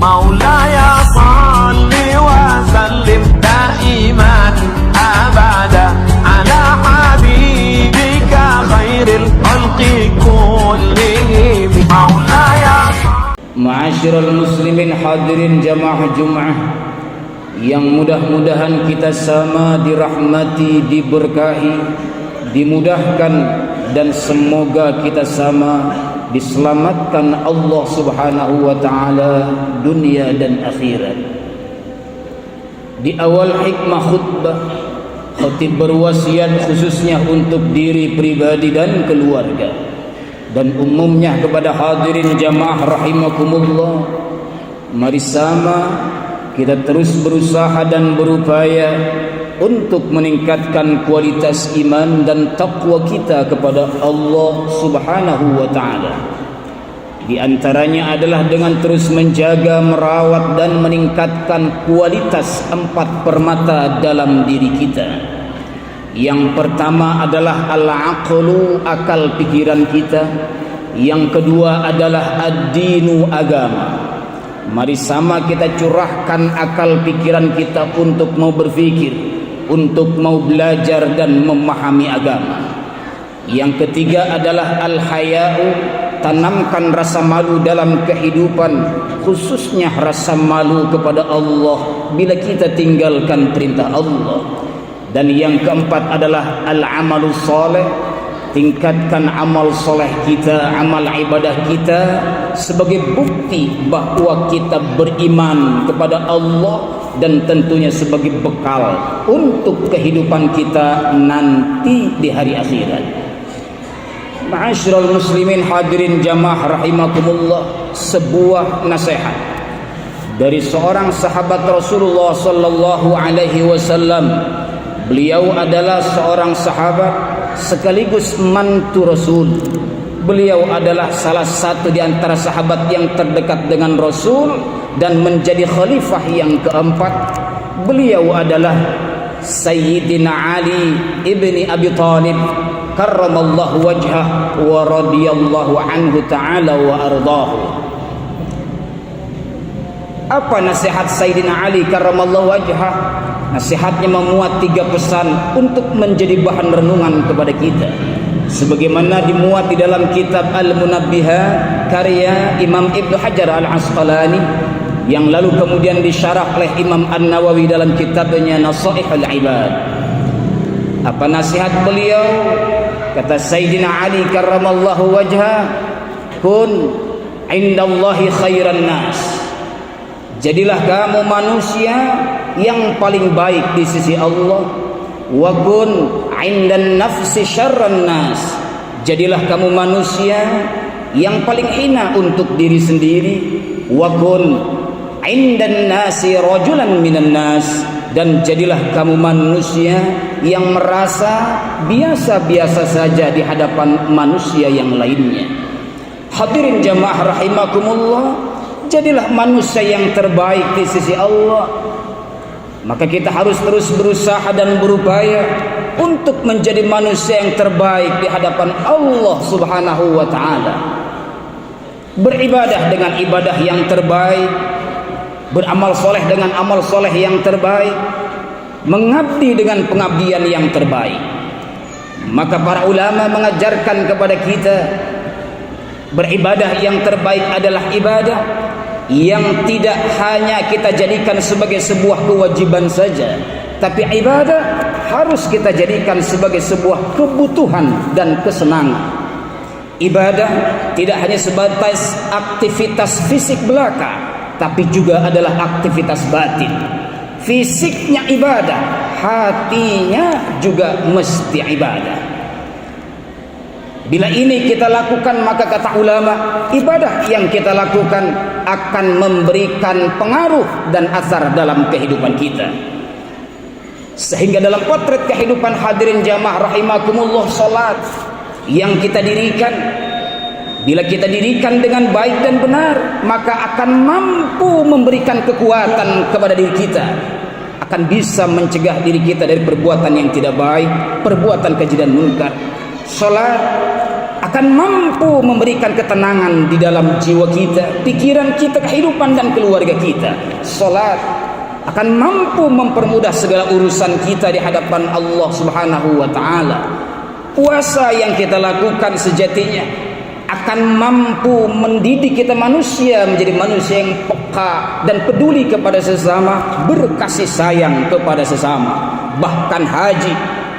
مولاي صل وسلم دائما أبدا على حبيبك خير الخلق كلهم مولاي. Ma'asyiral muslimin hadirin jamaah Jumat yang mudah-mudahan kita sama dirahmati, diberkahi, dimudahkan, dan semoga kita sama diselamatkan Allah Subhanahu wa taala dunia dan akhirat. Di awal hikmah khutbah, khatib berwasiat khususnya untuk diri pribadi dan keluarga, dan umumnya kepada hadirin jamaah rahimakumullah. Mari sama kita terus berusaha dan berupaya untuk meningkatkan kualitas iman dan taqwa kita kepada Allah Subhanahu wa taala. Di antaranya adalah dengan terus menjaga, merawat dan meningkatkan kualitas 4 permata dalam diri kita. Yang pertama adalah al-aqlu, akal pikiran kita. Yang kedua adalah ad-dinu, agama. Mari sama kita curahkan akal pikiran kita untuk mau berfikir, untuk mau belajar dan memahami agama. Yang ketiga adalah al-haya'u, tanamkan rasa malu dalam kehidupan, khususnya rasa malu kepada Allah bila kita tinggalkan perintah Allah. Dan yang keempat adalah al-amalu saleh, tingkatkan amal soleh kita, amal ibadah kita sebagai bukti bahwa kita beriman kepada Allah, dan tentunya sebagai bekal untuk kehidupan kita nanti di hari akhirat. Ma'asyiral muslimin hadirin jamaah rahimakumullah, sebuah nasihat dari seorang sahabat Rasulullah sallallahu alaihi wasallam. Beliau adalah seorang sahabat sekaligus mantu Rasul. Beliau adalah salah satu di antara sahabat yang terdekat dengan Rasul dan menjadi khalifah yang keempat. Beliau adalah Sayyidina Ali ibni Abi Thalib karramallahu wajhah wa radiyallahu anhu ta'ala wa ardahu. Apa nasihat Sayyidina Ali karramallahu wajhah? Nasihatnya memuat 3 pesan untuk menjadi bahan renungan kepada kita, sebagaimana dimuat di dalam kitab Al-Munabbihat karya Imam Ibnu Hajar Al-Asqalani, yang lalu kemudian disyarah oleh Imam An-Nawawi dalam kitabnya Nasaihul Ibad. Apa nasihat beliau? Kata Sayyidina Ali karramallahu wajhah, kun indallahi khairan nas, jadilah kamu manusia yang paling baik di sisi Allah. Wa kun indan nafsi syarran nas, jadilah kamu manusia yang paling hina untuk diri sendiri. Wa kun indan nasi rajulan minan nas, dan jadilah kamu manusia yang merasa biasa-biasa saja di hadapan manusia yang lainnya. Hadirin jamaah rahimakumullah, jadilah manusia yang terbaik di sisi Allah. Maka kita harus terus berusaha dan berupaya untuk menjadi manusia yang terbaik di hadapan Allah Subhanahu wa taala. Beribadah dengan ibadah yang terbaik, beramal soleh dengan amal soleh yang terbaik, mengabdi dengan pengabdian yang terbaik. Maka para ulama mengajarkan kepada kita, beribadah yang terbaik adalah ibadah yang tidak hanya kita jadikan sebagai sebuah kewajiban saja, tapi ibadah harus kita jadikan sebagai sebuah kebutuhan dan kesenangan. Ibadah tidak hanya sebatas aktivitas fisik belaka, tapi juga adalah aktivitas batin. Fisiknya ibadah, hatinya juga mesti ibadah. Bila ini kita lakukan, maka kata ulama, ibadah yang kita lakukan akan memberikan pengaruh dan asar dalam kehidupan kita. Sehingga dalam potret kehidupan hadirin jamaah rahimakumullah, salat yang kita dirikan, bila kita dirikan dengan baik dan benar, maka akan mampu memberikan kekuatan kepada diri kita, akan bisa mencegah diri kita dari perbuatan yang tidak baik, perbuatan keji dan munkar. Salat akan mampu memberikan ketenangan di dalam jiwa kita, pikiran kita, kehidupan dan keluarga kita. Salat akan mampu mempermudah segala urusan kita di hadapan Allah Subhanahu wa taala. Puasa yang kita lakukan sejatinya akan mampu mendidik kita manusia menjadi manusia yang peka dan peduli kepada sesama, berkasih sayang kepada sesama. Bahkan haji,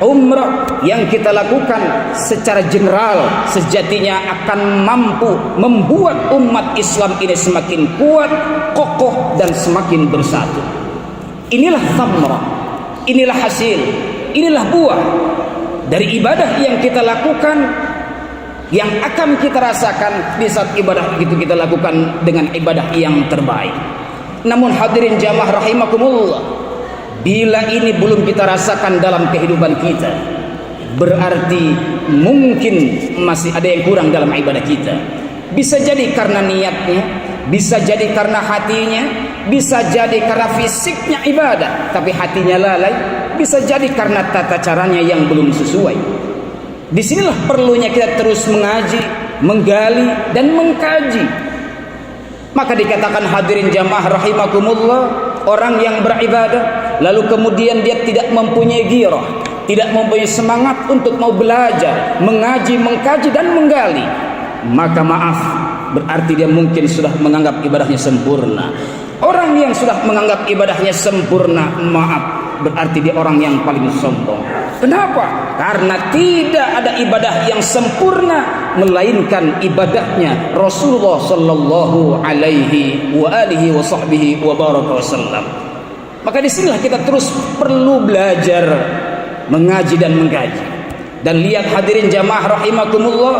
umrah yang kita lakukan secara general sejatinya akan mampu membuat umat Islam ini semakin kuat, kokoh dan semakin bersatu. Inilah thamrah, inilah hasil, inilah buah dari ibadah yang kita lakukan, yang akan kita rasakan di saat ibadah itu kita lakukan dengan ibadah yang terbaik. Namun hadirin jamaah rahimakumullah, bila ini belum kita rasakan dalam kehidupan kita, berarti mungkin masih ada yang kurang dalam ibadah kita. Bisa jadi karena niatnya, bisa jadi karena hatinya, bisa jadi karena fisiknya ibadah tapi hatinya lalai, bisa jadi karena tata caranya yang belum sesuai. Disinilah perlunya kita terus mengaji, menggali dan mengkaji. Maka dikatakan hadirin jamaah rahimakumullah, orang yang beribadah lalu kemudian dia tidak mempunyai ghirah, tidak mempunyai semangat untuk mau belajar, mengaji, mengkaji dan menggali, maka maaf, berarti dia mungkin sudah menganggap ibadahnya sempurna. Orang yang sudah menganggap ibadahnya sempurna, maaf, berarti dia orang yang paling sombong. Kenapa? Karena tidak ada ibadah yang sempurna melainkan ibadahnya Rasulullah sallallahu alaihi wa alihi wa sahbihi wa baraka wasallam. Maka disinilah kita terus perlu belajar, mengaji dan mengkaji. Dan lihat hadirin jamaah rahimakumullah,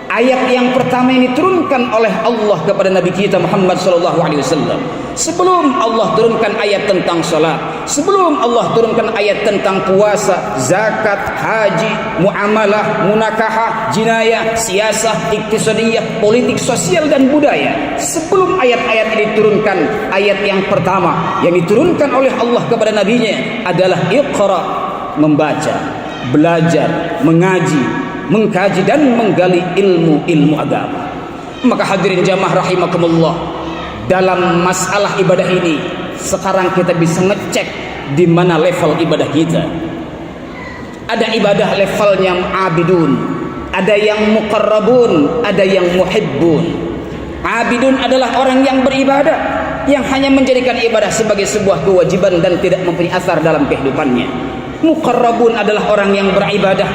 ayat yang pertama yang diturunkan oleh Allah kepada Nabi kita Muhammad sallallahu alaihi wasallam. Sebelum Allah turunkan ayat tentang salat, sebelum Allah turunkan ayat tentang puasa, zakat, haji, muamalah, munakahah, jinayah, siasah, iktisadiyah, politik sosial dan budaya, sebelum ayat-ayat ini diturunkan, ayat yang pertama yang diturunkan oleh Allah kepada nabinya adalah Iqra, membaca, belajar, mengaji, mengkaji dan menggali ilmu-ilmu agama. Maka hadirin jamaah rahimakumullah, dalam masalah ibadah ini sekarang kita bisa ngecek di mana level ibadah kita. Ada ibadah levelnya abidun, ada yang muqarrabun, ada yang muhibbun. Abidun adalah orang yang beribadah, yang hanya menjadikan ibadah sebagai sebuah kewajiban dan tidak mempunyai asar dalam kehidupannya. Muqarrabun adalah orang yang beribadah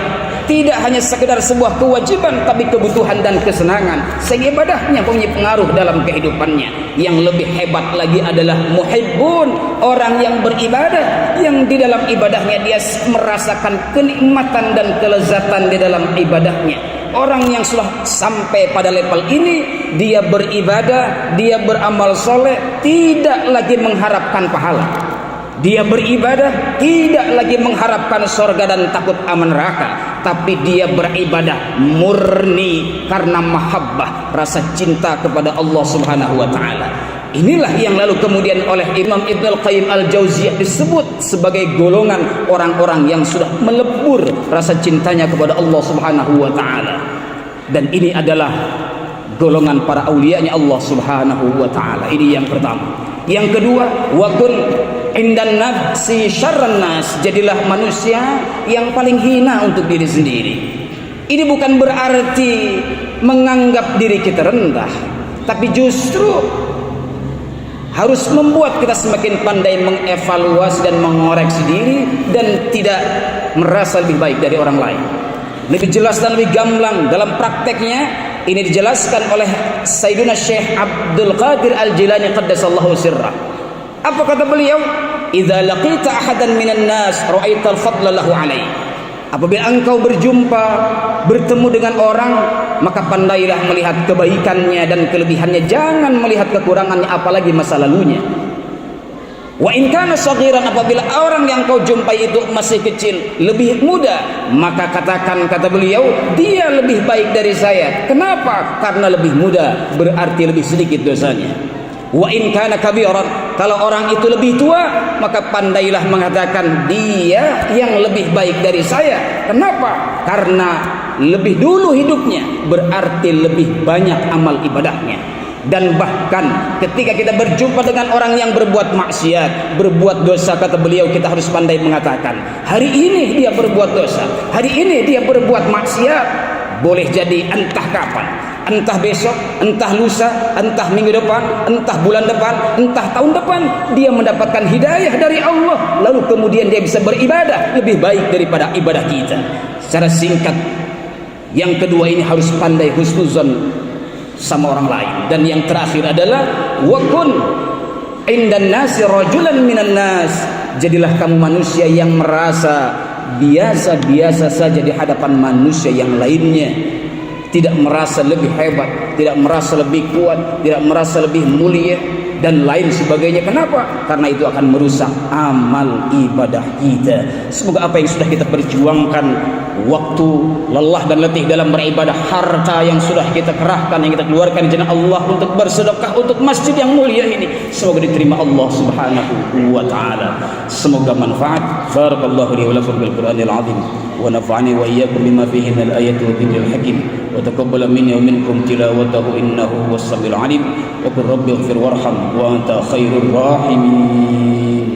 tidak hanya sekedar sebuah kewajiban tapi kebutuhan dan kesenangan, sehingga ibadahnya punya pengaruh dalam kehidupannya. Yang lebih hebat lagi adalah muhibbun, orang yang beribadah, yang di dalam ibadahnya dia merasakan kenikmatan dan kelezatan di dalam ibadahnya. Orang yang sudah sampai pada level ini, dia beribadah, dia beramal soleh, tidak lagi mengharapkan pahala. Dia beribadah tidak lagi mengharapkan surga dan takut aman neraka, tapi dia beribadah murni karena mahabbah, rasa cinta kepada Allah Subhanahu wa taala. Inilah yang lalu kemudian oleh Imam Ibnu Al-Qayyim Al-Jauziyah disebut sebagai golongan orang-orang yang sudah melebur rasa cintanya kepada Allah Subhanahu wa taala. Dan ini adalah golongan para aulianya Allah Subhanahu wa taala. Ini yang pertama. Yang kedua, wa kun indan nafsi syarran nas, jadilah manusia yang paling hina untuk diri sendiri. Ini bukan berarti menganggap diri kita rendah, tapi justru harus membuat kita semakin pandai mengevaluasi dan mengoreksi diri dan tidak merasa lebih baik dari orang lain. Lebih jelas dan lebih gamblang dalam prakteknya ini dijelaskan oleh Sayyidina Syekh Abdul Qadir Al-Jilani qaddasallahu sirrah. Apa kata beliau? Idza laqita ahadan minan nas ra'aita al-fadla lahu alaihi. Apabila engkau berjumpa, bertemu dengan orang, maka pandailah melihat kebaikannya dan kelebihannya, jangan melihat kekurangannya apalagi masa lalunya. Wa in kana saghiran, apabila orang yang kau jumpai itu masih kecil, lebih muda, maka katakan, kata beliau, dia lebih baik dari saya. Kenapa? Karena lebih muda, berarti lebih sedikit dosanya. Wa in kana kabiran, kalau orang itu lebih tua, maka pandailah mengatakan dia yang lebih baik dari saya. Kenapa? Karena lebih dulu hidupnya, berarti lebih banyak amal ibadahnya. Dan bahkan ketika kita berjumpa dengan orang yang berbuat maksiat, berbuat dosa, kata beliau, kita harus pandai mengatakan, hari ini dia berbuat dosa, hari ini dia berbuat maksiat. Boleh jadi entah kapan, entah besok, entah lusa, entah minggu depan, entah bulan depan, entah tahun depan, dia mendapatkan hidayah dari Allah, lalu kemudian dia bisa beribadah lebih baik daripada ibadah kita. Secara singkat, yang kedua ini harus pandai husnuzon sama orang lain. Dan yang terakhir adalah wakun indan nasi rajulan minan nas, jadilah kamu manusia yang merasa biasa-biasa saja di hadapan manusia yang lainnya, tidak merasa lebih hebat, tidak merasa lebih kuat, tidak merasa lebih mulia dan lain sebagainya. Kenapa? Karena itu akan merusak amal ibadah kita. Semoga apa yang sudah kita perjuangkan, waktu, lelah dan letih dalam beribadah, harta yang sudah kita kerahkan, yang kita keluarkan di jalan Allah untuk bersedekah untuk masjid yang mulia ini, semoga diterima Allah Subhanahu wa taala. Semoga manfaat. Barakallahu li wa lakum bil Qur'anil azim wa nafa'ani wa iyyakum bima fihi minal ayati wa dhikril hakim wa taqabbala minni wa minkum tilawatahu innahu huwas samiul alim wa qur rabbi ighfir warham wa anta khairur rahimin.